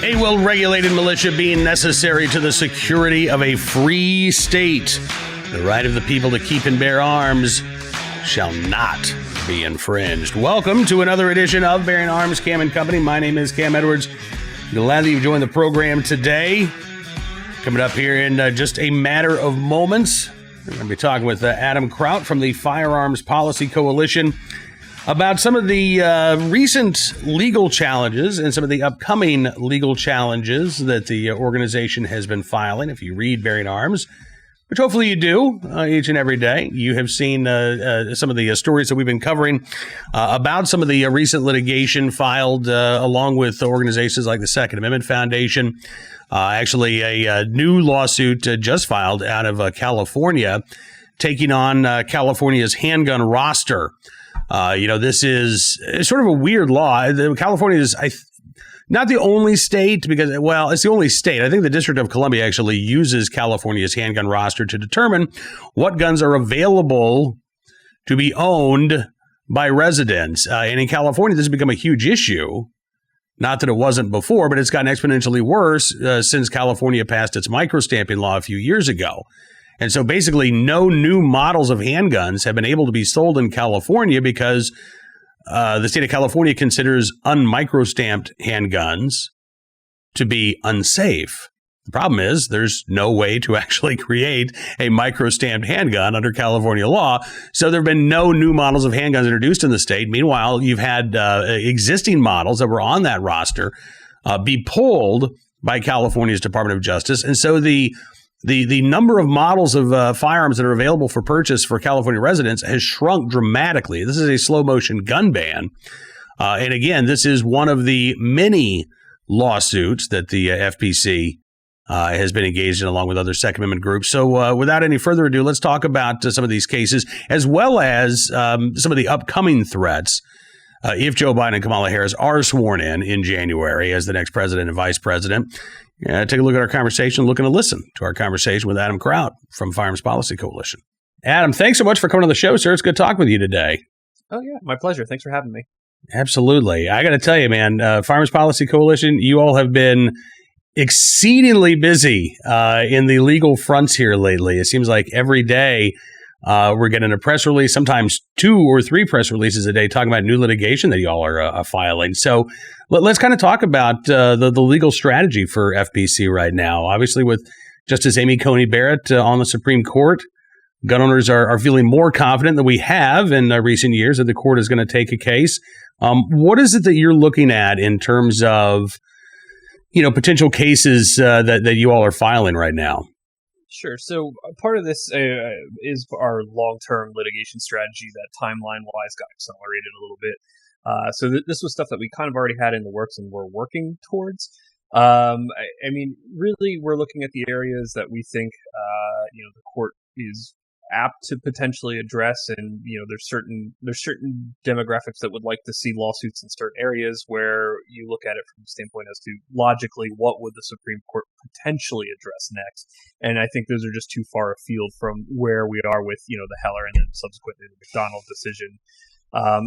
A well-regulated militia being necessary to the security of a free state. The right of the people to keep and bear arms shall not be infringed. Welcome to another edition of Bearing Arms, Cam and Company. My name is Cam Edwards. Glad that you've joined the program today. Coming up here in just a matter of moments, we're going to be talking with Adam Kraut from the Firearms Policy Coalition about some of the recent legal challenges and some of the upcoming legal challenges that the organization has been filing. If you read Bearing Arms, which hopefully you do each and every day, you have seen some of the stories that we've been covering about some of the recent litigation filed along with organizations like the Second Amendment Foundation. Actually, a new lawsuit just filed out of California, taking on California's handgun roster. This is sort of a weird law. California is not the only state because, well, it's the only state. I think the District of Columbia actually uses California's handgun roster to determine what guns are available to be owned by residents. And in California, this has become a huge issue. Not that it wasn't before, but it's gotten exponentially worse since California passed its microstamping law a few years ago. And so basically no new models of handguns have been able to be sold in California because the state of California considers unmicrostamped handguns to be unsafe. The problem is there's no way to actually create a microstamped handgun under California law. So there have been no new models of handguns introduced in the state. Meanwhile, you've had existing models that were on that roster be pulled by California's Department of Justice. And so the number of models of firearms that are available for purchase for California residents has shrunk dramatically. This is a slow motion gun ban. And again, this is one of the many lawsuits that the FPC has been engaged in along with other Second Amendment groups. So without any further ado, let's talk about some of these cases as well as some of the upcoming threats. If Joe Biden and Kamala Harris are sworn in January as the next president and vice president. Take a look at our conversation, looking to listen to our conversation with Adam Kraut from Firearms Policy Coalition. Adam, thanks so much for coming on the show, sir. It's good talking with you today. Oh, yeah. My pleasure. Thanks for having me. Absolutely. I got to tell you, man, Firearms Policy Coalition, you all have been exceedingly busy in the legal fronts here lately. It seems like every day we're getting a press release, sometimes 2 or 3 press releases a day talking about new litigation that y'all are filing. So let's kind of talk about the legal strategy for FPC right now. Obviously, with Justice Amy Coney Barrett on the Supreme Court, gun owners are feeling more confident than we have in recent years that the court is going to take a case. What is it that you're looking at in terms of, potential cases that you all are filing right now? Sure. So part of this is our long-term litigation strategy that timeline-wise got accelerated a little bit. So this was stuff that we kind of already had in the works and we're working towards. Really, we're looking at the areas that we think, the court is apt to potentially address, and there's certain demographics that would like to see lawsuits in certain areas where you look at it from the standpoint as to logically what would the Supreme Court potentially address next, and I think those are just too far afield from where we are with the Heller and then subsequently the McDonald decision.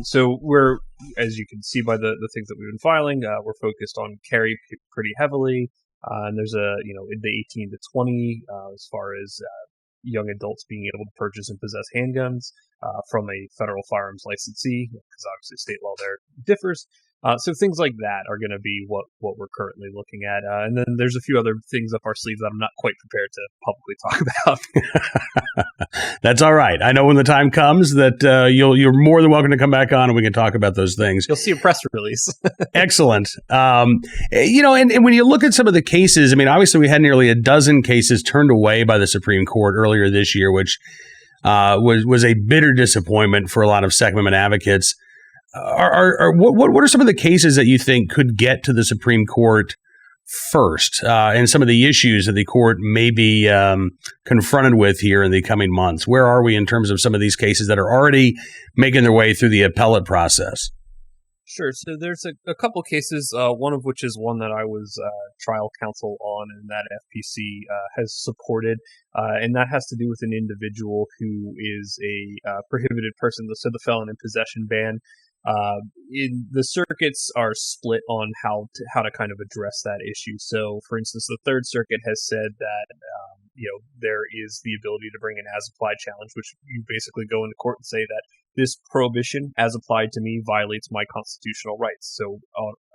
So we're, as you can see by the things that we've been filing, we're focused on carry pretty heavily, and there's in the 18 to 20 as far as young adults being able to purchase and possess handguns from a federal firearms licensee, because obviously state law there differs. So things like that are going to be what we're currently looking at. And then there's a few other things up our sleeve that I'm not quite prepared to publicly talk about. That's all right. I know when the time comes that you're more than welcome to come back on and we can talk about those things. You'll see a press release. Excellent. And when you look at some of the cases, obviously we had nearly a dozen cases turned away by the Supreme Court earlier this year, which was a bitter disappointment for a lot of Second Amendment advocates. What are some of the cases that you think could get to the Supreme Court first, and some of the issues that the court may be confronted with here in the coming months? Where are we in terms of some of these cases that are already making their way through the appellate process? Sure. So there's a couple cases, one of which is one that I was trial counsel on and that FPC has supported, and that has to do with an individual who is a prohibited person, so the felon in possession ban. In the circuits are split on how to kind of address that issue. So, for instance, the Third Circuit has said that there is the ability to bring an as-applied challenge, which you basically go into court and say that this prohibition, as applied to me, violates my constitutional rights. So,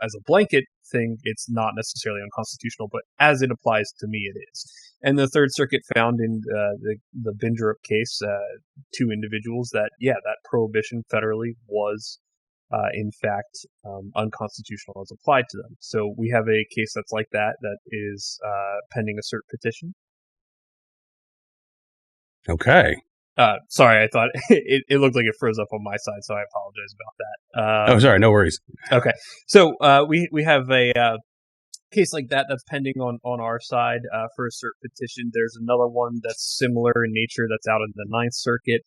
as a blanket thing, it's not necessarily unconstitutional, but as it applies to me, it is. And the Third Circuit found in the Bindrup case, two individuals, that that prohibition federally was in fact unconstitutional as applied to them. So we have a case that's like that is pending a cert petition. Okay. Sorry, I thought it looked like it froze up on my side, so I apologize about that. Sorry, no worries. Okay, so we have a case like that that's pending on our side for a cert petition. There's another one that's similar in nature that's out in the Ninth Circuit.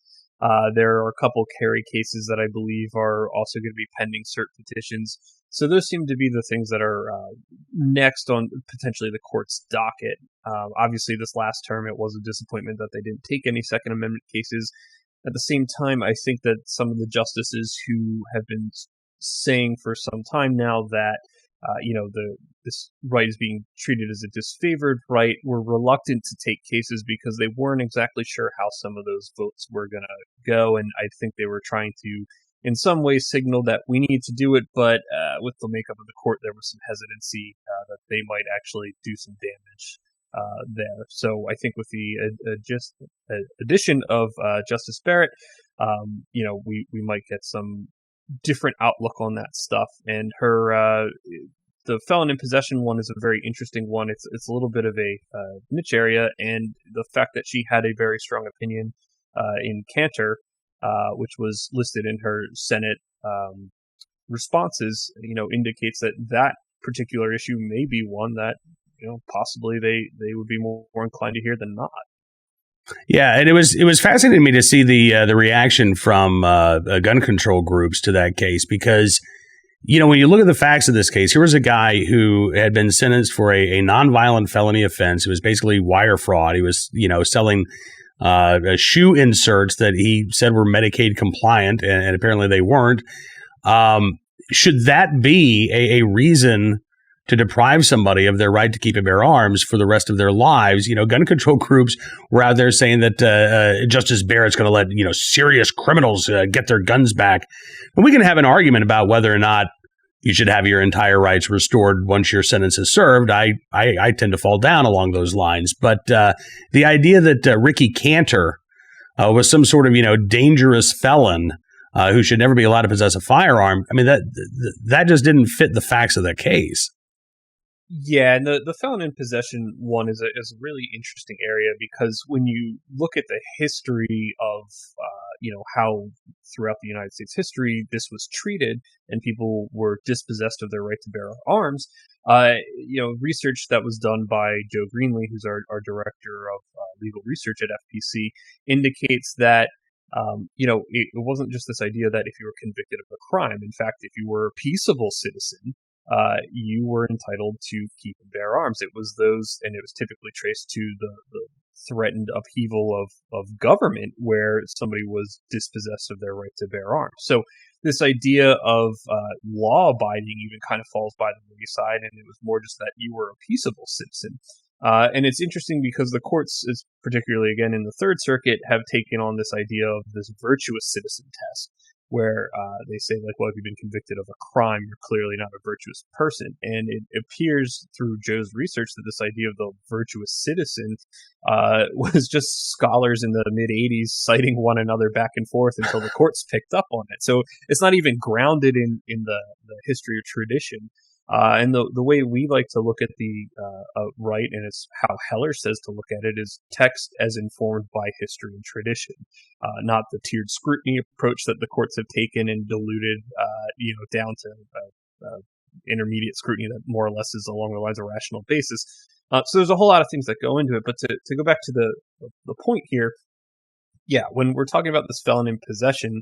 There are a couple carry cases that I believe are also going to be pending cert petitions. So those seem to be the things that are next on potentially the court's docket. Obviously, this last term, it was a disappointment that they didn't take any Second Amendment cases. At the same time, I think that some of the justices who have been saying for some time now that this right is being treated as a disfavored right, were reluctant to take cases because they weren't exactly sure how some of those votes were going to go, and I think they were trying to, in some ways, signal that we need to do it, but with the makeup of the court, there was some hesitancy that they might actually do some damage there. So I think with the addition of Justice Barrett, we might get some different outlook on that stuff, and her the felon in possession one is a very interesting one. It's a little bit of a niche area, and the fact that she had a very strong opinion in Cantor, which was listed in her Senate responses, indicates that particular issue may be one that possibly they would be more inclined to hear than not. Yeah, and it was fascinating to me to see the reaction from gun control groups to that case, because when you look at the facts of this case, here was a guy who had been sentenced for a nonviolent felony offense. It was basically wire fraud. He was selling shoe inserts that he said were Medicaid compliant, and apparently they weren't. Should that be a reason to deprive somebody of their right to keep and bear arms for the rest of their lives? Gun control groups were out there saying that Justice Barrett's going to let serious criminals get their guns back. And we can have an argument about whether or not you should have your entire rights restored once your sentence is served. I tend to fall down along those lines. But the idea that Ricky Cantor was some sort of dangerous felon who should never be allowed to possess a firearm, I mean, that just didn't fit the facts of the case. Yeah, and the felon in possession one is a really interesting area, because when you look at the history of how throughout the United States history this was treated and people were dispossessed of their right to bear arms, research that was done by Joe Greenlee, who's our director of legal research at FPC, indicates that it wasn't just this idea that if you were convicted of a crime. In fact, if you were a peaceable citizen, you were entitled to keep and bear arms. It was those, and it was typically traced to the threatened upheaval of government where somebody was dispossessed of their right to bear arms. So this idea of law abiding even kind of falls by the wayside, and it was more just that you were a peaceable citizen. And it's interesting because the courts, particularly again in the Third Circuit, have taken on this idea of this virtuous citizen test, where they say, like, well, if you've been convicted of a crime, you're clearly not a virtuous person. And it appears through Joe's research that this idea of the virtuous citizen was just scholars in the mid-'80s citing one another back and forth until the courts picked up on it. So it's not even grounded in the history or tradition. And the way we like to look at the right, and it's how Heller says to look at it, is text as informed by history and tradition, not the tiered scrutiny approach that the courts have taken and diluted, down to intermediate scrutiny that more or less is along the lines of rational basis. So there's a whole lot of things that go into it. But to go back to the point here, yeah, when we're talking about this felon in possession,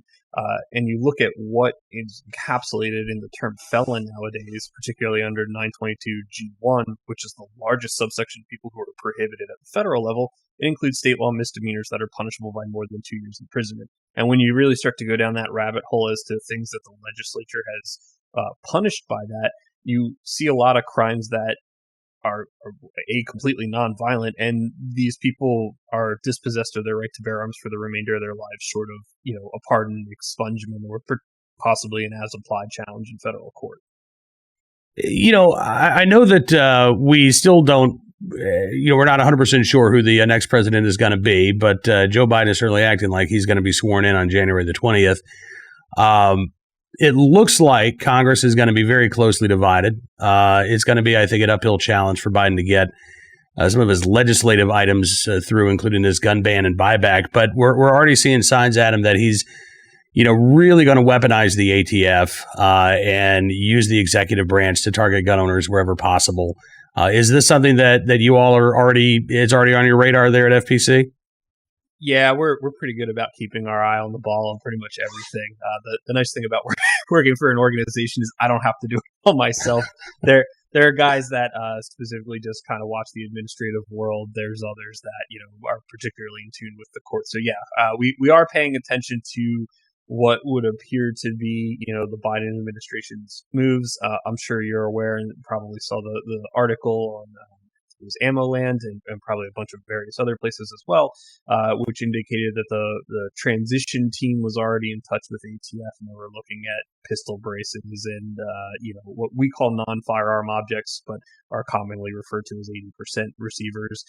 and you look at what is encapsulated in the term felon nowadays, particularly under 922G1, which is the largest subsection of people who are prohibited at the federal level, it includes state law misdemeanors that are punishable by more than 2 years imprisonment. And when you really start to go down that rabbit hole as to things that the legislature has punished by that, you see a lot of crimes that are completely nonviolent, and these people are dispossessed of their right to bear arms for the remainder of their lives, short of a pardon, expungement, or possibly an as-applied challenge in federal court. I know that we still don't. We're not 100% sure who the next president is going to be, but Joe Biden is certainly acting like he's going to be sworn in on January the 20th. It looks like Congress is going to be very closely divided. It's going to be, I think, an uphill challenge for Biden to get some of his legislative items through, including this gun ban and buyback. But we're already seeing signs, Adam, that he's really going to weaponize the ATF and use the executive branch to target gun owners wherever possible. Is this something that you all it's already on your radar there at FPC? Yeah, we're pretty good about keeping our eye on the ball on pretty much everything. The nice thing about working for an organization is I don't have to do it all myself. There are guys that specifically just kind of watch the administrative world. There's others that are particularly in tune with the court. So yeah, we are paying attention to what would appear to be the Biden administration's moves. I'm sure you're aware and probably saw the article on it was Ammo Land and probably a bunch of various other places as well, which indicated that the transition team was already in touch with ATF and they were looking at pistol braces and what we call non-firearm objects, but are commonly referred to as 80% receivers.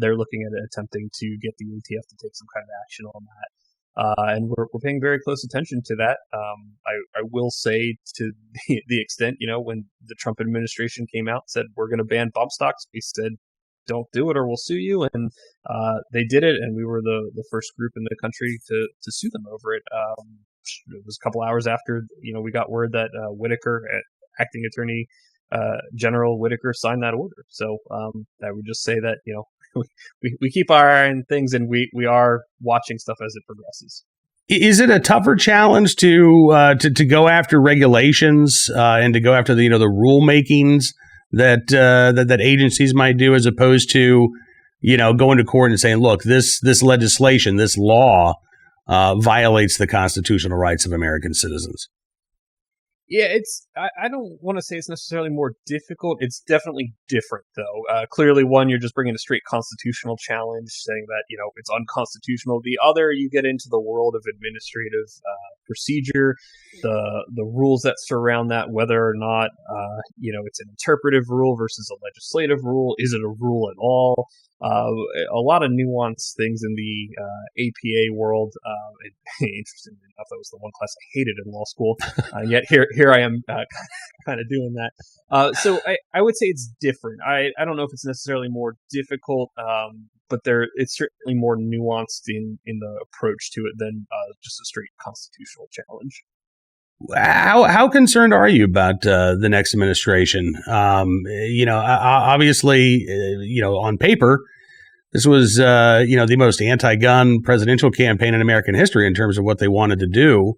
They're looking at attempting to get the ATF to take some kind of action on that. And we're paying very close attention to that. I will say to the extent, when the Trump administration came out and said, we're going to ban bump stocks, we said, don't do it or we'll sue you. And they did it. And we were the first group in the country to sue them over it. It was a couple hours after, we got word that Whitaker, acting attorney General Whitaker, signed that order. So I would just say that, we keep our eye on things and we are watching stuff as it progresses. Is it a tougher challenge to go after regulations and to go after the rulemakings that agencies might do, as opposed to going to court and saying, look, this legislation, this law violates the constitutional rights of American citizens? Yeah, I don't want to say it's necessarily more difficult. It's definitely different, though. Clearly, one, you're just bringing a straight constitutional challenge, saying that, it's unconstitutional. The other, you get into the world of administrative procedure, the rules that surround that, whether or not, it's an interpretive rule versus a legislative rule. Is it a rule at all? A lot of nuanced things in the APA world. Interestingly enough, that was the one class I hated in law school. Yet here I am kind of doing that. So I would say it's different. I don't know if it's necessarily more difficult, but it's certainly more nuanced in the approach to it than just a straight constitutional challenge. How concerned are you about the next administration? Obviously, on paper, this was, the most anti-gun presidential campaign in American history in terms of what they wanted to do.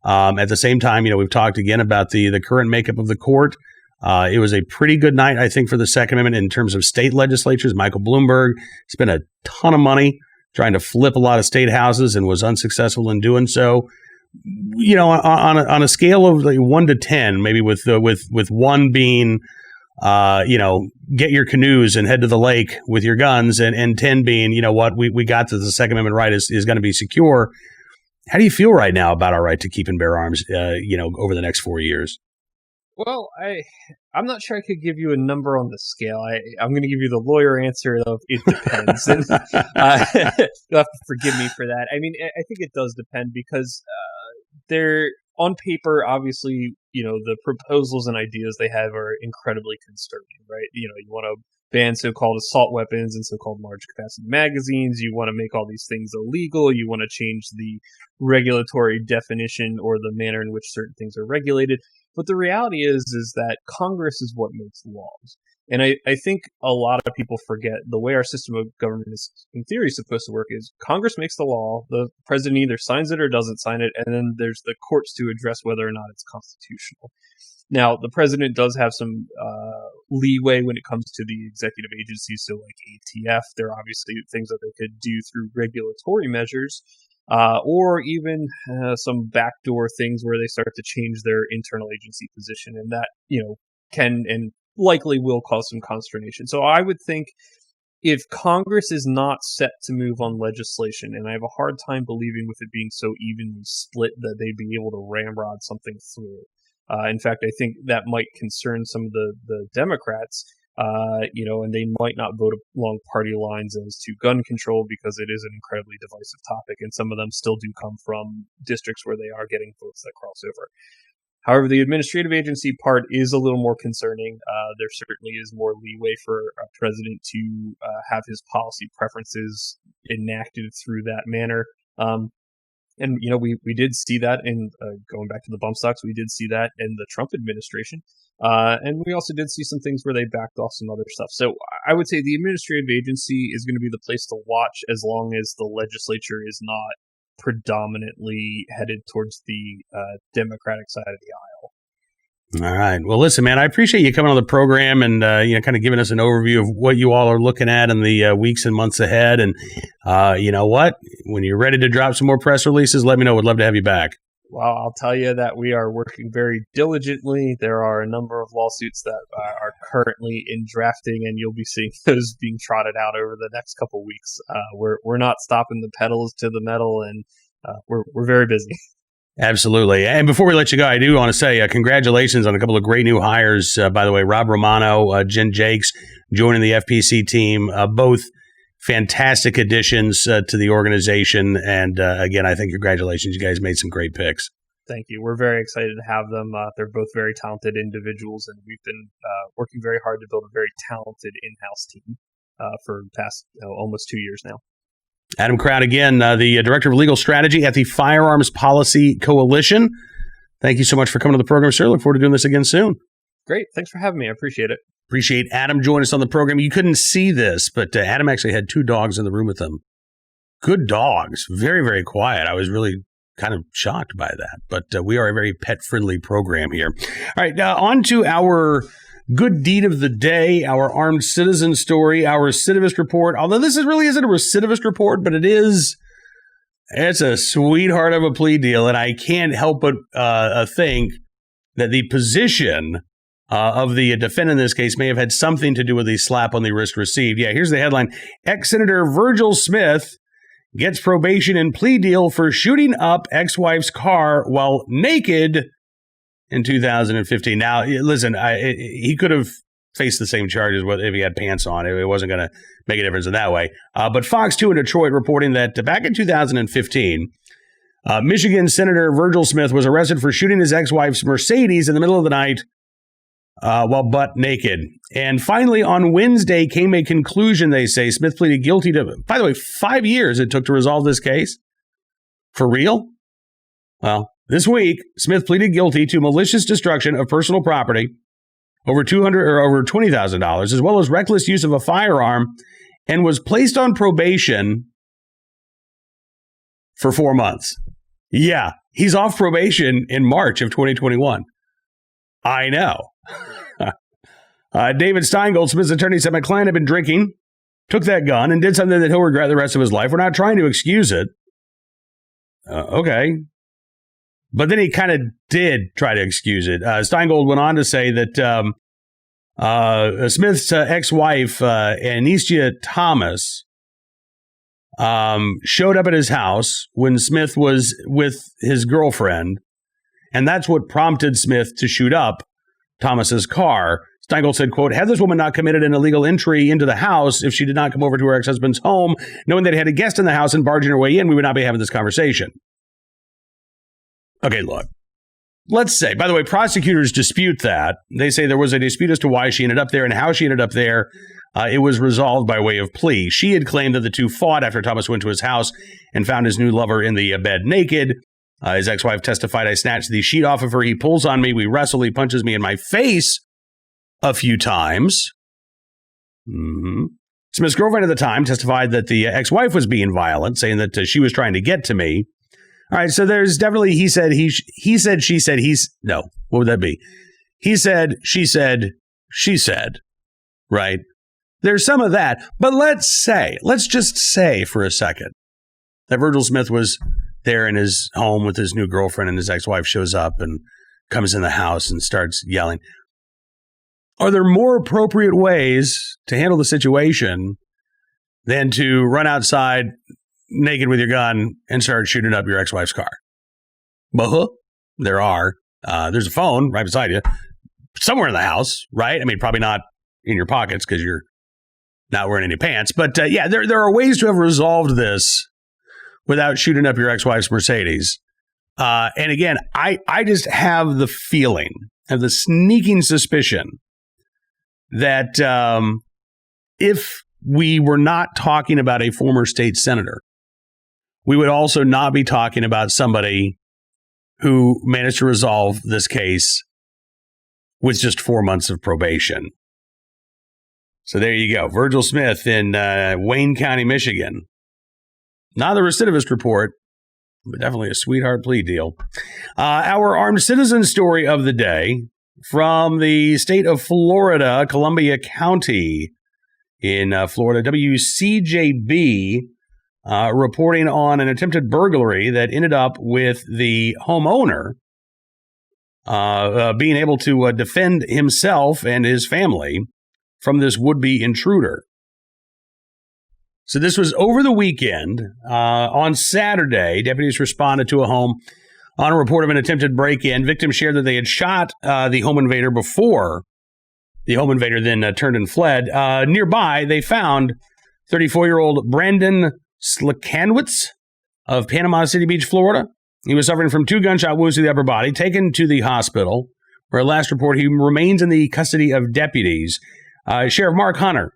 At the same time, we've talked again about the current makeup of the court. It was a pretty good night, I think, for the Second Amendment in terms of state legislatures. Michael Bloomberg spent a ton of money trying to flip a lot of state houses and was unsuccessful in doing so. On a scale of 1 to 10, maybe with 1 being, get your canoes and head to the lake with your guns, and 10 being, we got to the Second Amendment right is going to be secure. How do you feel right now about our right to keep and bear arms, over the next 4 years? Well, I'm not sure I could give you a number on the scale. I'm going to give you the lawyer answer of it depends. And you'll have to forgive me for that. I mean, I think it does depend because they're on paper, obviously, the proposals and ideas they have are incredibly conservative, right? You want to ban so-called assault weapons and so-called large capacity magazines. You want to make all these things illegal. You want to change the regulatory definition or the manner in which certain things are regulated. But the reality is that Congress is what makes laws. And I think a lot of people forget the way our system of government is, in theory, supposed to work is Congress makes the law, the president either signs it or doesn't sign it, and then there's the courts to address whether or not it's constitutional. Now, the president does have some leeway when it comes to the executive agencies. So like ATF, there are obviously things that they could do through regulatory measures, or even some backdoor things where they start to change their internal agency position, and that can and likely will cause some consternation. So I would think if Congress is not set to move on legislation, and I have a hard time believing with it being so evenly split that they'd be able to ramrod something through. In fact, I think that might concern some of the Democrats, and they might not vote along party lines as to gun control because it is an incredibly divisive topic, and some of them still do come from districts where they are getting votes that cross over. However, the administrative agency part is a little more concerning. There certainly is more leeway for a president to have his policy preferences enacted through that manner. And we did see that in going back to the bump stocks. We did see that in the Trump administration, and we also did see some things where they backed off some other stuff. So I would say the administrative agency is going to be the place to watch as long as the legislature is not predominantly headed towards the Democratic side of the aisle. All right. Well, listen, man, I appreciate you coming on the program and kind of giving us an overview of what you all are looking at in the weeks and months ahead. And you know what? When you're ready to drop some more press releases, let me know. We'd love to have you back. Well, I'll tell you that we are working very diligently. There are a number of lawsuits that are currently in drafting, and you'll be seeing those being trotted out over the next couple of weeks. We're not stopping the pedals to the metal, and we're very busy. Absolutely. And before we let you go, I do want to say congratulations on a couple of great new hires. By the way, Rob Romano, Jen Jakes joining the FPC team, both fantastic additions to the organization. And again, I think congratulations. You guys made some great picks. Thank you. We're very excited to have them. They're both very talented individuals, and we've been working very hard to build a very talented in-house team for the past almost 2 years now. Adam Kraut, again, the Director of Legal Strategy at the Firearms Policy Coalition. Thank you so much for coming to the program, sir. Look forward to doing this again soon. Great. Thanks for having me. I appreciate it. Appreciate Adam joining us on the program. You couldn't see this, but Adam actually had 2 dogs in the room with him. Good dogs. Very, very quiet. I was really kind of shocked by that. But we are a very pet-friendly program here. All right, on to our good deed of the day, our armed citizen story, our recidivist report. Although this really isn't a recidivist report, but it's a sweetheart of a plea deal. And I can't help but think that the position of the defendant in this case may have had something to do with the slap on the wrist received. Yeah, here's the headline. Ex-Senator Virgil Smith gets probation and plea deal for shooting up ex-wife's car while naked in 2015. Now, listen, he could have faced the same charges if he had pants on. It wasn't going to make a difference in that way. But Fox 2 in Detroit reporting that back in 2015, Michigan Senator Virgil Smith was arrested for shooting his ex-wife's Mercedes in the middle of the night while butt naked. And finally, on Wednesday came a conclusion, they say. Smith pleaded guilty to, by the way, 5 years it took to resolve this case. For real? Well, this week, Smith pleaded guilty to malicious destruction of personal property, over $20,000, as well as reckless use of a firearm, and was placed on probation for 4 months. Yeah, he's off probation in March of 2021. I know. David Steingold, Smith's attorney, said, my client had been drinking, took that gun, and did something that he'll regret the rest of his life. We're not trying to excuse it. Okay. But then he kind of did try to excuse it. Steingold went on to say that Smith's ex-wife, Anistia Thomas, showed up at his house when Smith was with his girlfriend, and that's what prompted Smith to shoot up Thomas's car. Steingold said, quote, had this woman not committed an illegal entry into the house, if she did not come over to her ex-husband's home, knowing that he had a guest in the house and barging her way in, we would not be having this conversation. Okay, look, let's say, by the way, prosecutors dispute that. They say there was a dispute as to why she ended up there and how she ended up there. It was resolved by way of plea. She had claimed that the two fought after Thomas went to his house and found his new lover in the bed naked. His ex-wife testified, I snatched the sheet off of her. He pulls on me. We wrestle. He punches me in my face a few times. Smith's girlfriend at the time testified that the ex-wife was being violent, saying that she was trying to get to me. All right, so there's definitely he said, she said, no, what would that be? He said, she said, she said, right? There's some of that. But let's just say for a second that Virgil Smith was there in his home with his new girlfriend and his ex-wife shows up and comes in the house and starts yelling. Are there more appropriate ways to handle the situation than to run outside naked with your gun and start shooting up your ex-wife's car? There are. There's a phone right beside you, somewhere in the house, right? I mean, probably not in your pockets because you're not wearing any pants. But yeah, there are ways to have resolved this without shooting up your ex-wife's Mercedes. And again, I just have the feeling, have the sneaking suspicion that if we were not talking about a former state senator, we would also not be talking about somebody who managed to resolve this case with just 4 months of probation. So there you go. Virgil Smith in Wayne County, Michigan. Not the recidivist report, but definitely a sweetheart plea deal. Our armed citizen story of the day from the state of Florida, Columbia County in Florida. WCJB reporting on an attempted burglary that ended up with the homeowner being able to defend himself and his family from this would-be intruder. So this was over the weekend. On Saturday, deputies responded to a home on a report of an attempted break-in. Victims shared that they had shot the home invader before the home invader then turned and fled. Nearby, they found 34-year-old Brandon Slakanwitz of Panama City Beach, Florida. He was suffering from 2 gunshot wounds to the upper body, taken to the hospital, where at last report he remains in the custody of deputies. Sheriff Mark Hunter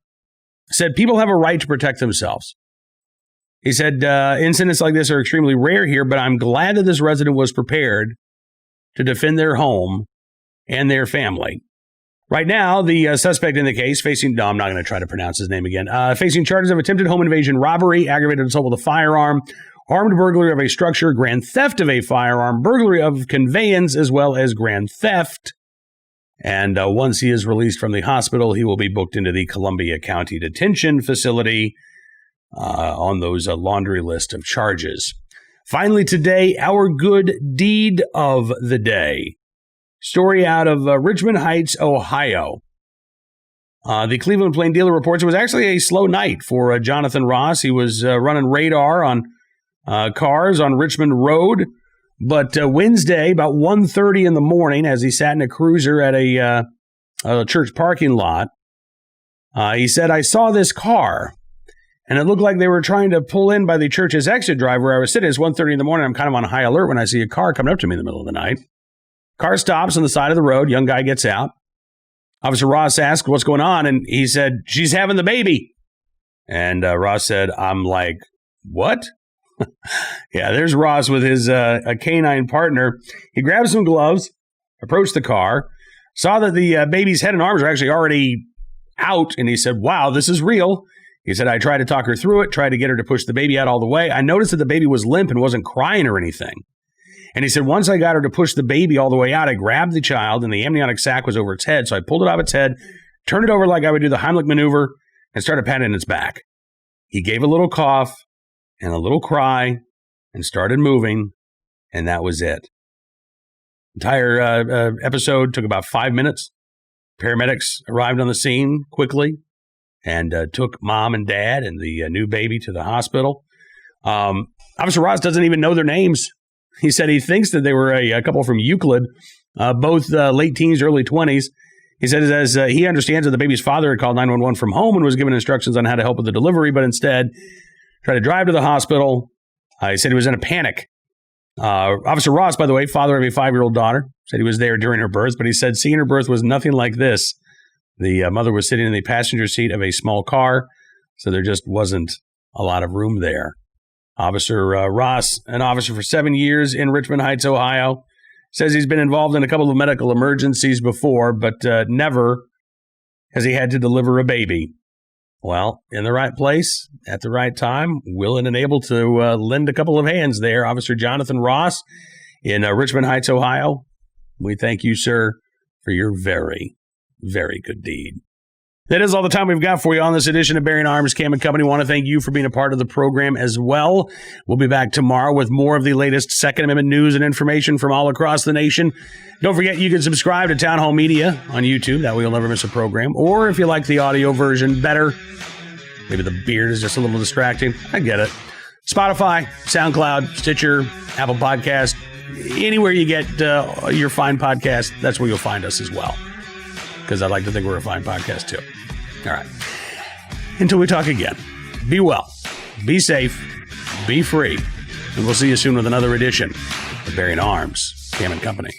said people have a right to protect themselves. He said incidents like this are extremely rare here, but I'm glad that this resident was prepared to defend their home and their family. Right now, the suspect in the case I'm not going to try to pronounce his name again, facing charges of attempted home invasion, robbery, aggravated assault with a firearm, armed burglary of a structure, grand theft of a firearm, burglary of conveyance, as well as grand theft. And once he is released from the hospital, he will be booked into the Columbia County Detention Facility on those laundry list of charges. Finally today, our good deed of the day. Story out of Richmond Heights, Ohio. The Cleveland Plain Dealer reports it was actually a slow night for Jonathan Ross. He was running radar on cars on Richmond Road. But Wednesday, about 1:30 in the morning, as he sat in a cruiser at a church parking lot, he said, I saw this car, and it looked like they were trying to pull in by the church's exit drive where I was sitting. It's 1:30 in the morning. I'm kind of on high alert when I see a car coming up to me in the middle of the night. Car stops on the side of the road. Young guy gets out. Officer Ross asked, what's going on? And he said, she's having the baby. And Ross said, I'm like, what? Yeah, there's Ross with his a canine partner. He grabbed some gloves, approached the car, saw that the baby's head and arms are actually already out, and he said, wow, this is real. He said, I tried to talk her through it, tried to get her to push the baby out all the way. I noticed that the baby was limp and wasn't crying or anything. And he said, once I got her to push the baby all the way out, I grabbed the child, and the amniotic sac was over its head, so I pulled it off its head, turned it over like I would do the Heimlich maneuver, and started patting its back. He gave a little cough and a little cry and started moving, and that was it. Entire episode took about 5 minutes. Paramedics arrived on the scene quickly and took mom and dad and the new baby to the hospital. Officer Ross doesn't even know their names. He said he thinks that they were a couple from Euclid, both late teens, early 20s. He said as he understands that the baby's father had called 911 from home and was given instructions on how to help with the delivery, but instead tried to drive to the hospital. He said he was in a panic. Officer Ross, by the way, father of a 5-year-old daughter, said he was there during her birth, but he said seeing her birth was nothing like this. The mother was sitting in the passenger seat of a small car, so there just wasn't a lot of room there. Officer Ross, an officer for 7 years in Richmond Heights, Ohio, says he's been involved in a couple of medical emergencies before, but never has he had to deliver a baby. Well, in the right place, at the right time, willing and able to lend a couple of hands there. Officer Jonathan Ross in Richmond Heights, Ohio. We thank you, sir, for your very, very good deed. That is all the time we've got for you on this edition of Bearing Arms Cam & Company. I want to thank you for being a part of the program as well. We'll be back tomorrow with more of the latest Second Amendment news and information from all across the nation. Don't forget you can subscribe to Town Hall Media on YouTube. That way you'll never miss a program. Or if you like the audio version better, maybe the beard is just a little distracting. I get it. Spotify, SoundCloud, Stitcher, Apple Podcast, anywhere you get your fine podcast, that's where you'll find us as well. Because I like to think we're a fine podcast too. All right. Until we talk again, be well, be safe, be free, and we'll see you soon with another edition of Bearing Arms, Cam & Company.